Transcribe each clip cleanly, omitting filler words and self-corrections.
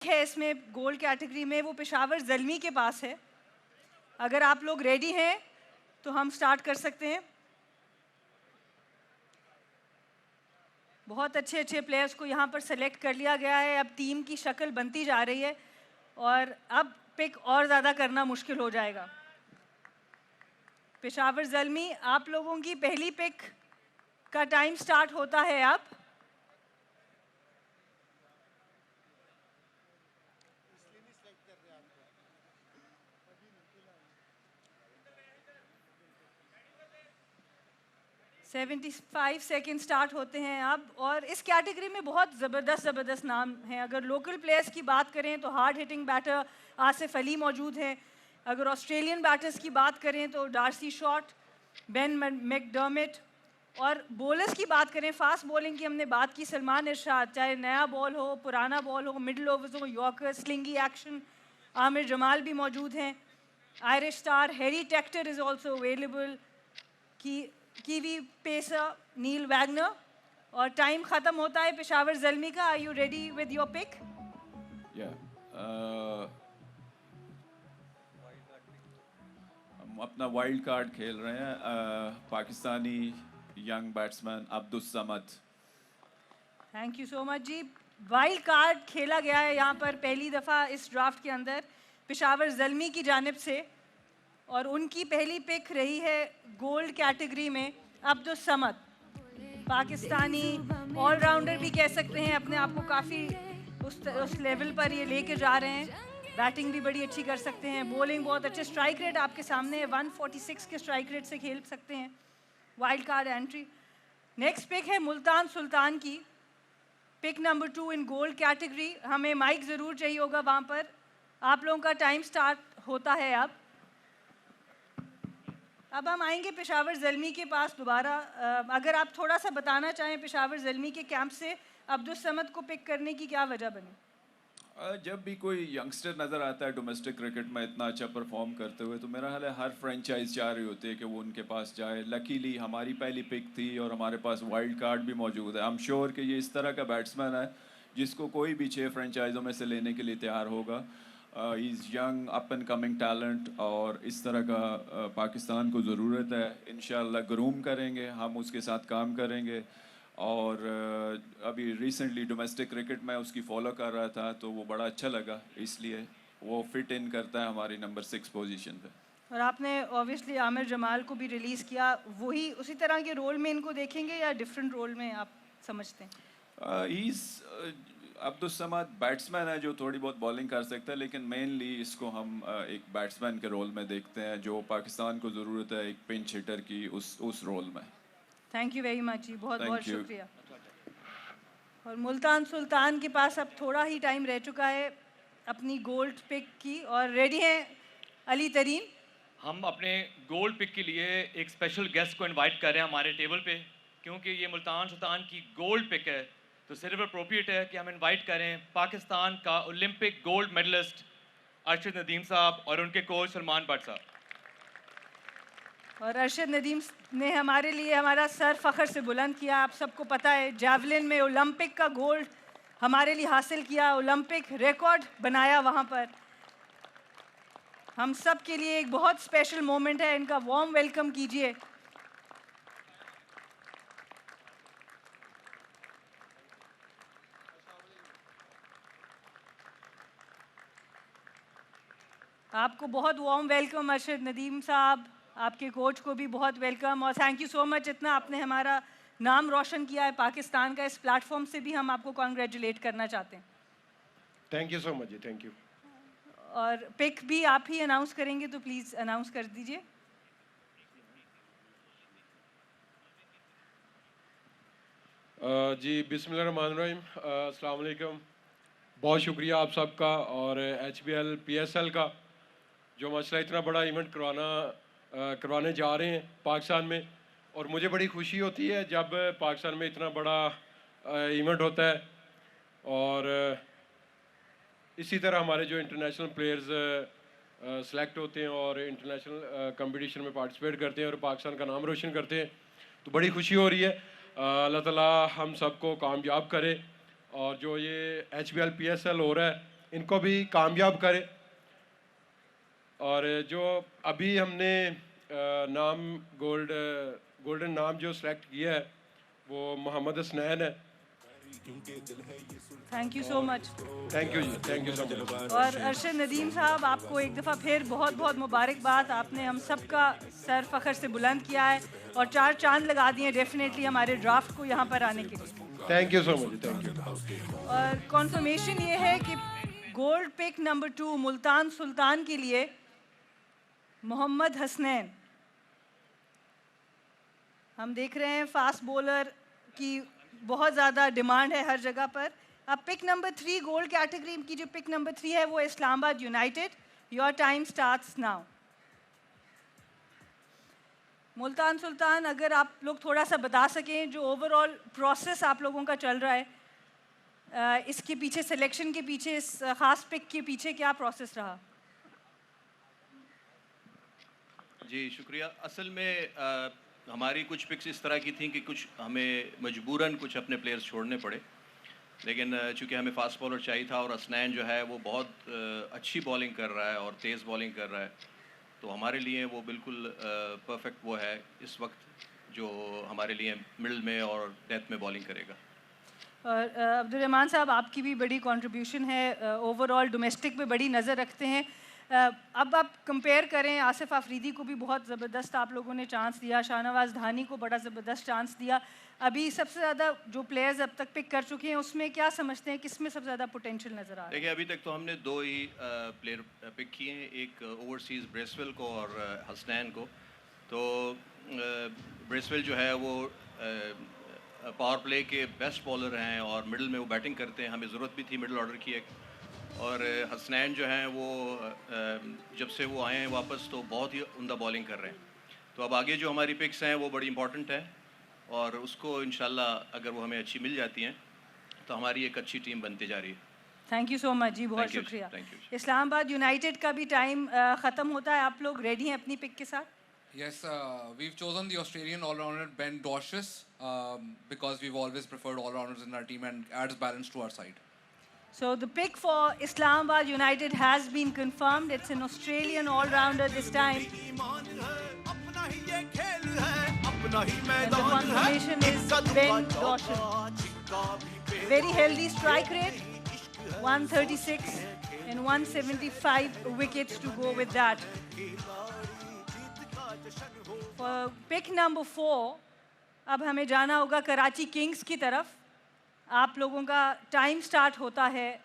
है इसमें gold category में वो पेशावर ज़ल्मी के पास है। अगर आप लोग रेडी हैं तो हम स्टार्ट कर सकते हैं। बहुत अच्छे अच्छे प्लेयर्स को यहाँ पर सेलेक्ट कर लिया गया है। अब टीम की शक्ल बनती जा रही है और अब पिक और ज़्यादा करना मुश्किल हो जाएगा। पेशावर ज़ल्मी, आप लोगों की पहली पिक का टाइम स्टार्ट होता है अब। सेवेंटी 75 सेकेंड स्टार्ट होते हैं अब। और इस कैटेगरी में बहुत ज़बरदस्त नाम हैं। अगर लोकल प्लेयर्स की बात करें तो hard hitting batter Asif Ali मौजूद हैं। अगर ऑस्ट्रेलियन बैटर्स की बात करें तो डार्सी शॉट, बेन मैकडर्मिट। और बॉलर्स की बात करें, फास्ट बॉलिंग की हमने बात की, सलमान इरशाद। चाहे नया बॉल हो, पुराना बॉल हो, मिडल ओवर्स हो, yorker, slingy action, Aamir Jamal भी मौजूद हैं। Irish star Harry Tector is also available. Kiwi pacer Neil Wagner. और टाइम ख़त्म होता है पेशावर ज़ल्मी का। Are you ready with your pick? हम अपना वाइल्ड कार्ड खेल रहे हैं, Pakistani young batsman Abdus Samad. Thank you so much जी। वाइल्ड कार्ड खेला गया है यहाँ पर पहली दफ़ा इस ड्राफ्ट के अंदर पेशावर ज़ल्मी की जानिब से। और उनकी पहली पिक रही है गोल्ड कैटेगरी में अब्दुस समद। पाकिस्तानी ऑलराउंडर भी कह सकते हैं अपने आप को। काफ़ी उस लेवल पर ये लेके जा रहे हैं। बैटिंग भी बड़ी अच्छी कर सकते हैं, बॉलिंग बहुत अच्छे। स्ट्राइक रेट आपके सामने है, 146 के स्ट्राइक रेट से खेल सकते हैं। Wild card entry. Next pick है मुल्तान सुल्तान की, pick number 2 in gold category. हमें माइक ज़रूर चाहिए होगा वहाँ पर। आप लोगों का टाइम स्टार्ट होता है अब हम आएंगे पेशावर ज़ल्मी के पास दोबारा। अगर आप थोड़ा सा बताना चाहें पेशावर ज़ल्मी के कैंप से अब्दुस समद को पिक करने की क्या वजह बनी? जब भी कोई यंगस्टर नज़र आता है डोमेस्टिक क्रिकेट में इतना अच्छा परफॉर्म करते हुए, तो मेरा ख्याल है हर फ्रेंचाइज चाह रही होती है कि वो उनके पास जाए। लकीली हमारी पहली पिक थी और हमारे पास वाइल्ड कार्ड भी मौजूद है। आई एम श्योर कि ये इस तरह का बैट्समैन है जिसको कोई भी 6 फ्रेंचाइजों में से लेने के लिए तैयार होगा। Is young up and coming talent और इस तरह का पाकिस्तान को ज़रूरत है। इंशाल्लाह ग्रूम करेंगे, हम उसके साथ काम करेंगे। और अभी रिसेंटली डोमेस्टिक क्रिकेट में उसकी फॉलो कर रहा था तो वो बड़ा अच्छा लगा, इसलिए वो फिट इन करता है हमारी नंबर 6 पोजीशन पे। और आपने ऑब्वियसली आमिर जमाल को भी रिलीज़ किया, वही उसी तरह के रोल में इनको देखेंगे या डिफरेंट रोल में आप समझते हैं? अब्दुस समद बैट्समैन है जो थोड़ी बहुत बॉलिंग कर सकता है, लेकिन मेनली इसको हम एक बैट्समैन के रोल में देखते हैं जो पाकिस्तान को ज़रूरत है एक पिंच हिटर की, उस रोल में। थैंक यू वेरी मच जी, बहुत बहुत थैंक यू। शुक्रिया। और मुल्तान सुल्तान के पास अब थोड़ा ही टाइम रह चुका है अपनी गोल्ड पिक की। और रेडी हैं अली तरीन? हम अपने गोल्ड पिक के लिए एक स्पेशल गेस्ट को इनवाइट कर रहे हैं हमारे टेबल पे, क्योंकि ये मुल्तान सुल्तान की गोल्ड पिक है तो सिर्फ अप्रोप्रिएट है कि हम इनवाइट करें पाकिस्तान का Olympic gold medallist Arshad Nadeem sahab और उनके कोच सलमान भट्ट साहब। और अरशद नदीम ने हमारे लिए हमारा सर फ़ख्र से बुलंद किया। आप सबको पता है जैवलिन में ओलंपिक का गोल्ड हमारे लिए हासिल किया, ओलंपिक रिकॉर्ड बनाया वहाँ पर। हम सब के लिए एक बहुत स्पेशल मोमेंट है। इनका वार्म वेलकम कीजिए। आपको बहुत वार्म वेलकम अरशद नदीम साहब, आपके कोच को भी बहुत वेलकम। और थैंक यू सो मच, इतना आपने हमारा नाम रोशन किया है पाकिस्तान का। इस प्लेटफॉर्म से भी हम आपको कॉन्ग्रेचुलेट करना चाहते हैं। Thank you so much ji, thank you. और पिक भी आप ही अनाउंस करेंगे तो प्लीज़ अनाउंस कर दीजिए। जी बिस्मिल्लाहिर्रहमानिर्रहीम, अस्सलाम वालेकुम। बहुत शुक्रिया आप सबका और HBL PSL का जो मसला इतना बड़ा इवेंट करवाने जा रहे हैं पाकिस्तान में। और मुझे बड़ी खुशी होती है जब पाकिस्तान में इतना बड़ा इवेंट होता है। और इसी तरह हमारे जो इंटरनेशनल प्लेयर्स सेलेक्ट होते हैं और इंटरनेशनल कंपटीशन में पार्टिसिपेट करते हैं और पाकिस्तान का नाम रोशन करते हैं, तो बड़ी खुशी हो रही है। अल्लाह ताला हम सबको कामयाब करे। और जो ये HBL PSL हो रहा है इनको भी कामयाब करे। और जो अभी हमने गोल्डन नाम जो सेलेक्ट किया है वो मोहम्मद हसनैन है। Thank you so much. Thank you जी, थैंक यू सो मच। और अरशद नदीम साहब, आपको एक दफ़ा फिर बहुत बहुत मुबारकबाद। आपने हम सब का सर फ़ख्र से बुलंद किया है और 4 चांद लगा दिए डेफिनेटली हमारे ड्राफ्ट को यहाँ पर आने के लिए। Thank you so much, thank you. और कॉन्फर्मेशन ये है कि gold pick number 2 Multan Sultan के लिए मोहम्मद हसनैन। हम देख रहे हैं फास्ट बॉलर की बहुत ज़्यादा डिमांड है हर जगह पर। अब पिक नंबर 3 गोल्ड कैटेगरी की जो पिक नंबर 3 है वो Islamabad United. Your time starts now. Multan Sultan, अगर आप लोग थोड़ा सा बता सकें जो ओवरऑल प्रोसेस आप लोगों का चल रहा है, इसके पीछे सिलेक्शन के पीछे, इस ख़ास पिक के पीछे क्या प्रोसेस रहा? जी शुक्रिया। असल में हमारी कुछ पिक्स इस तरह की थी कि कुछ हमें मजबूरन कुछ अपने प्लेयर्स छोड़ने पड़े, लेकिन चूँकि हमें फास्ट बॉलर चाहिए था और हसनैन जो है वो बहुत अच्छी बॉलिंग कर रहा है और तेज़ बॉलिंग कर रहा है, तो हमारे लिए वो बिल्कुल परफेक्ट वो है इस वक्त जो हमारे लिए मिडल में और डेथ में बॉलिंग करेगा। और अब्दुल रहमान साहब, आपकी भी बड़ी कंट्रीब्यूशन है, ओवरऑल डोमेस्टिक पे बड़ी नज़र रखते हैं। अब आप कंपेयर करें, आसिफ आफरीदी को भी बहुत ज़बरदस्त आप लोगों ने चांस दिया, शाहनवाज धानी को बड़ा ज़बरदस्त चांस दिया। अभी सबसे ज़्यादा जो प्लेयर्स अब तक पिक कर चुके हैं उसमें क्या समझते हैं, किस में सबसे ज़्यादा पोटेंशियल नज़र आ रहा है? देखिए अभी तक तो हमने 2 ही प्लेयर पिक किए हैं, एक ओवरसीज़ ब्रेसवेल को और हसनैन को। तो ब्रेसवेल जो है वो पावर प्ले के बेस्ट बॉलर हैं और मिडल में वो बैटिंग करते हैं, हमें ज़रूरत भी थी मिडल ऑर्डर की एक। और हसनैन जो हैं वो जब से वो आए हैं वापस तो बहुत ही उम्दा बॉलिंग कर रहे हैं। तो अब आगे जो हमारी पिक्स हैं वो बड़ी इंपॉर्टेंट है और उसको इंशाल्लाह अगर वो हमें अच्छी मिल जाती हैं तो हमारी एक अच्छी टीम बनती जा रही है। थैंक यू सो मच जी, बहुत Thank you, शुक्रिया। thank you. इस्लामाबाद यूनाइटेड का भी टाइम ख़त्म होता है, आप लोग रेडी हैं अपनी पिक के साथ? Yes, we've chosen the Australian all-rounder Ben Dwarshuis because we've always preferred all-rounders in our team and adds balance to our side. So the pick for Islamabad United has been confirmed. It's an Australian all-rounder this time. And the confirmation is Ben Dwarshuis. Very healthy strike rate, 136 and 175 wickets to go with that. For pick number 4, अब हमें जाना होगा Karachi Kings की तरफ। आप लोगों का time start होता है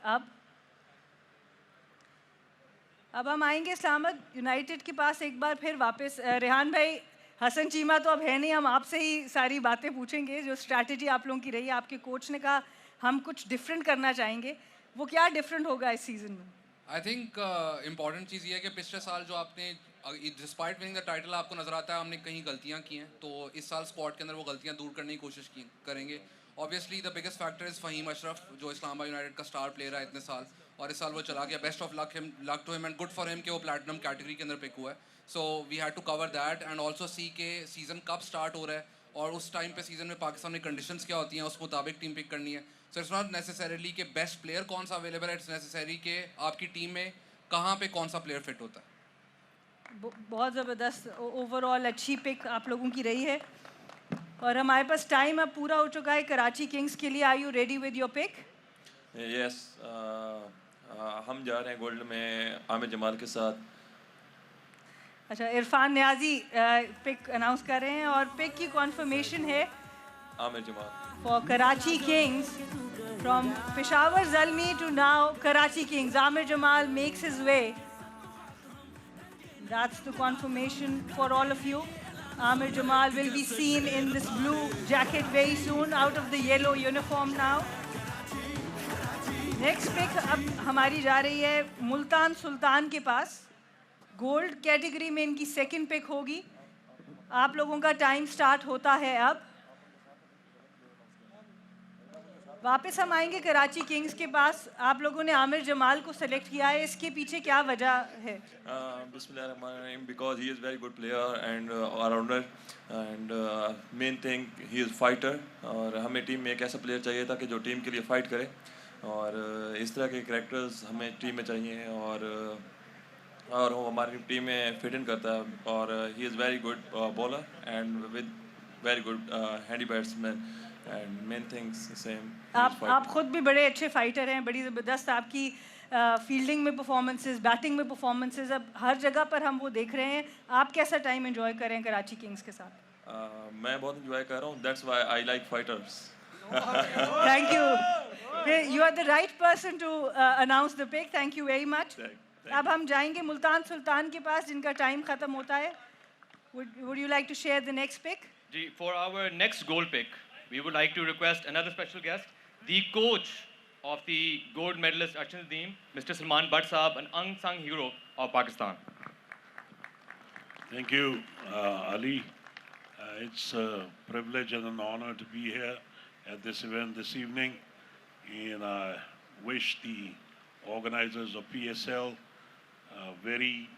अब हम आएंगे इस्लामाबाद यूनाइटेड के पास एक बार फिर वापस। रेहान भाई, हसन चीमा तो अब है नहीं, हम आपसे ही सारी बातें पूछेंगे। जो स्ट्रैटेजी आप लोगों की रही है, आपके कोच ने कहा हम कुछ डिफरेंट करना चाहेंगे, वो क्या डिफरेंट होगा इस सीज़न में? आई थिंक इम्पॉर्टेंट चीज़ ये है कि पिछले साल जो आपने डिस्पाइट विनिंग द टाइटल आपको नज़र आता है हमने कहीं गलतियाँ की हैं, तो इस साल स्क्वाड के अंदर वो गलतियाँ दूर करने की कोशिश करेंगे। Obviously the biggest factor is Faheem Ashraf, जो इस्लामाबाद यूनाइटेड का स्टार प्लेयर है इतने साल, और इस साल वो चला गया। Best of luck to him and good for him कि वो प्लैटिनम कैटेगरी के अंदर पिक हुआ है। So we had to cover that and also see के सीज़न कब स्टार्ट हो रहा है और उस टाइम पे सीज़न में पाकिस्तान में कंडीशंस क्या होती हैं, उस मुताबिक टीम पिक करनी है। सो इट्स नॉट नेसेसरीली कि बेस्ट प्लेयर कौन सा अवेलेबल है, इट्स नेसेसरी कि आपकी टीम में कहाँ पे कौन सा प्लेयर फिट होता है। बहुत ज़बरदस्त, ओवरऑल अच्छी पिक आप लोगों की रही है। और हमारे पास टाइम अब पूरा हो चुका है कराची किंग्स के लिए। Are you ready with your pick? Yes, हम जा रहे हैं गोल्ड में आमिर जमाल के साथ। अच्छा, इरफान न्याजी पिक अनाउंस कर रहे हैं और पिक की कॉन्फर्मेशन है Aamir Jamal for Karachi Kings from Peshawar Zalmi to now Karachi Kings. Aamir Jamal makes his way. That's the confirmation for all of you. Amir Jamal will be seen in this blue jacket very soon, out of the yellow uniform now. Next pick अब हमारी जा रही है मुल्तान सुल्तान के पास। Gold category में इनकी second pick होगी। आप लोगों का टाइम स्टार्ट होता है अब। वापस हम आएंगे कराची किंग्स के पास। आप लोगों ने आमिर जमाल को सेलेक्ट किया है, इसके पीछे क्या वजह है? बिस्मिल्लाहिर्रहमानिर्रहीम, because he is very good player and allrounder and main thing he is fighter. और हमें टीम में एक ऐसा प्लेयर चाहिए था कि जो टीम के लिए फ़ाइट करे। और इस तरह के कैरेक्टर्स हमें टीम में चाहिए और वो हमारी टीम में फिट इन करता है और ही is very good bowler and with very good handy batsman and main things same. आप खुद भी बड़े अच्छे फाइटर हैं, बड़ी ज़बरदस्त आपकी फील्डिंग में परफॉर्मेंसेस, बैटिंग में परफॉर्मेंसेस, अब हर जगह पर हम वो देख रहे हैं। आप कैसा टाइम एंजॉय करें कराची किंग्स के साथ? मैं बहुत एंजॉय कर रहा हूँ, that's why I like fighters. Thank you, you are the right person to announce the pick, thank you very much. अब हम जाएंगे मुल्तान सुल्तान के पास जिनका टाइम ख़त्म होता है। Would you like to share the next pick? Ji, for our next gold pick, we would like to request another special guest, the coach of the gold medalist Arshad Nadeem, Mr. Salman Butt Saab, an unsung hero of Pakistan. Thank you, Ali. It's a privilege and an honor to be here at this event this evening, and I wish the organizers of PSL a very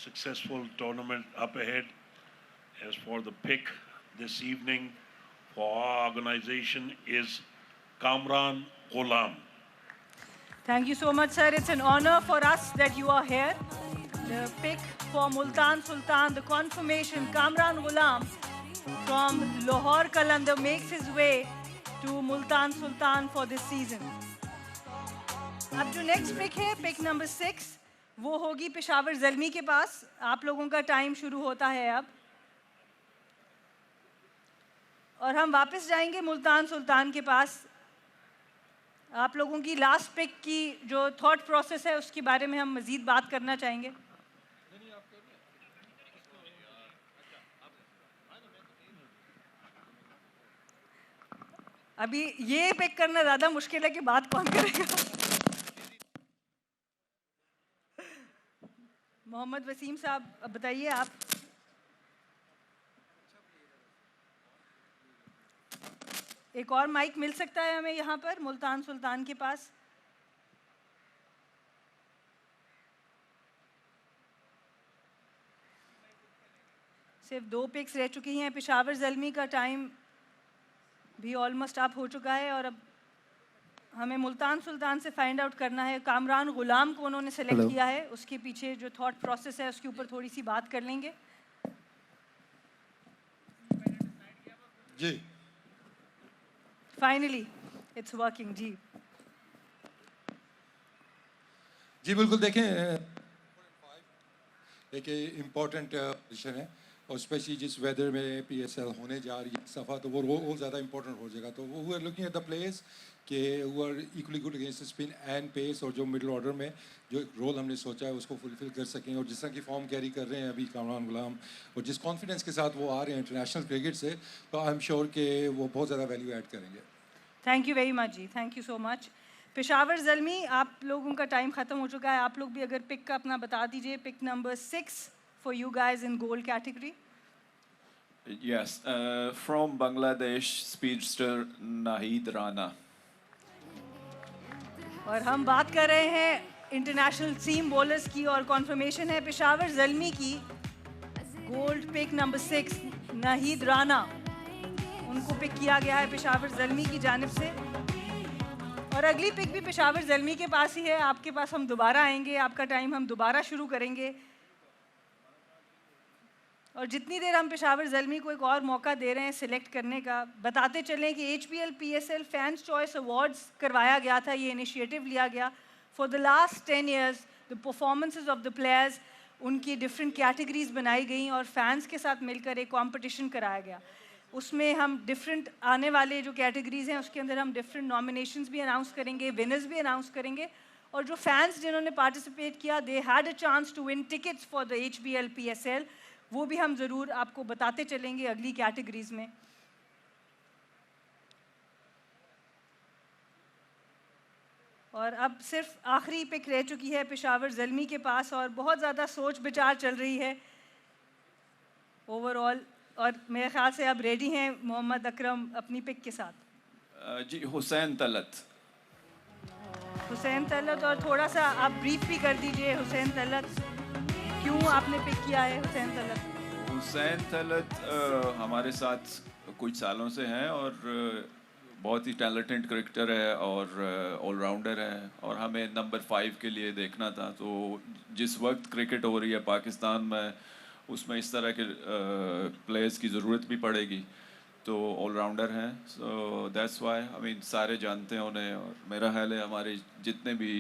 successful tournament up ahead. As for the pick this evening for our organization is Kamran Ghulam. Thank you so much, sir. It's an honor for us that you are here. The pick for Multan Sultan, the confirmation, Kamran Ghulam from Lahore Qalandar makes his way to Multan Sultan for this season. अब जो next pick है, pick number 6, वो होगी पेशावर ज़ल्मी के पास। आप लोगों का time शुरू होता है अब, और हम वापस जाएंगे मुल्तान सुल्तान के पास। आप लोगों की लास्ट पिक की जो थॉट प्रोसेस है उसके बारे में हम मज़ीद बात करना चाहेंगे। अभी ये पिक करना ज़्यादा मुश्किल है कि बात कौन करेगा। मोहम्मद वसीम साहब, अब बताइए आप। एक और माइक मिल सकता है हमें यहाँ पर मुल्तान सुल्तान के पास? सिर्फ 2 पिक्स रह चुकी हैं। पेशावर ज़ल्मी का टाइम भी ऑलमोस्ट अप हो चुका है और अब हमें मुल्तान सुल्तान से फाइंड आउट करना है कामरान गुलाम को उन्होंने सेलेक्ट किया है, उसके पीछे जो थॉट प्रोसेस है उसके ऊपर थोड़ी सी बात कर लेंगे। जी फाइनली इट्स वर्किंग। जी जी बिल्कुल, देखें एक इम्पॉर्टेंट पोजीशन है और स्पेशली जिस वेदर में पीएसएल होने जा रही है सफ़ा, तो वो ज़्यादा इंपॉर्टेंट हो जाएगा। तो वो we are looking at the players के who are equally good against spin and pace, और जो मिडिल ऑर्डर में जो रोल हमने सोचा है उसको फुलफिल कर सकें। और जिस तरह की फॉर्म कैरी कर रहे हैं अभी कामरान गुलाम, और जिस कॉन्फिडेंस के साथ वो आ रहे हैं इंटरनेशनल क्रिकेट से, तो आई एम श्योर कि वो बहुत ज़्यादा वैल्यू ऐड करेंगे। Thank you very much ji, thank you so much. Peshawar Zalmi, आप लोगों का टाइम ख़त्म हो चुका है। आप लोग भी अगर पिक का अपना बता दीजिए। Pick number 6 for you guys in gold category. Yes, from Bangladesh, speedster Nahid Rana. और हम बात कर रहे हैं इंटरनेशनल सीम बॉलर्स की, और कॉन्फर्मेशन है पेशावर ज़ल्मी की gold pick number 6 Nahid Rana, उनको पिक किया गया है पेशावर ज़ल्मी की जानिब से। और अगली पिक भी पेशावर ज़ल्मी के पास ही है। आपके पास हम दोबारा आएंगे, आपका टाइम हम दोबारा शुरू करेंगे, और जितनी देर हम पेशावर ज़ल्मी को एक और मौका दे रहे हैं सिलेक्ट करने का, बताते चलें कि HBL PSL fans choice awards करवाया गया था। ये इनिशिएटिव लिया गया for the last 10 years। The performances of the players, उनकी डिफरेंट कैटेगरीज बनाई गई और फैंस के साथ मिलकर एक कंपटीशन कराया गया। उसमें हम डिफरेंट आने वाले जो कैटेगरीज हैं उसके अंदर हम डिफरेंट नॉमिनेशंस भी अनाउंस करेंगे, विनर्स भी अनाउंस करेंगे, और जो फैंस जिन्होंने पार्टिसिपेट किया they had a chance to win tickets for the HBL PSL, वो भी हम ज़रूर आपको बताते चलेंगे अगली कैटेगरीज में। और अब सिर्फ आखिरी पिक रह चुकी है पेशावर ज़ल्मी के पास, और बहुत ज़्यादा सोच विचार चल रही है ओवरऑल, और मेरे ख्याल से अब रेडी हैं मोहम्मद अकरम अपनी पिक के साथ। जी, हुसैन तलत। हुसैन तलत, और थोड़ा सा आप ब्रीफ भी कर दीजिए हुसैन तलत, क्यों आपने पिक किया है हुसैन तलत? हुसैन तलत हमारे साथ कुछ सालों से हैं और बहुत ही टैलेंटेड क्रिकेटर है और ऑलराउंडर है और हमें नंबर 5 के लिए देखना था। तो जिस वक्त क्रिकेट हो रही है पाकिस्तान में उसमें इस तरह के प्लेयर्स की ज़रूरत भी पड़ेगी। तो ऑलराउंडर हैं, so that's why I mean सारे जानते हैं उन्हें और मेरा ख्याल है हमारे जितने भी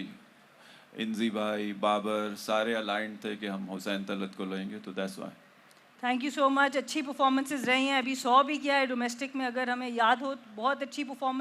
इंजी भाई बाबर सारे अलाइंड थे कि हम हुसैन तलत को लेंगे। तो that's why. Thank you so much. अच्छी परफॉर्मेंसेस रही हैं, अभी 100 भी किया है डोमेस्टिक में, अगर हमें याद हो बहुत अच्छी परफॉर्मेंस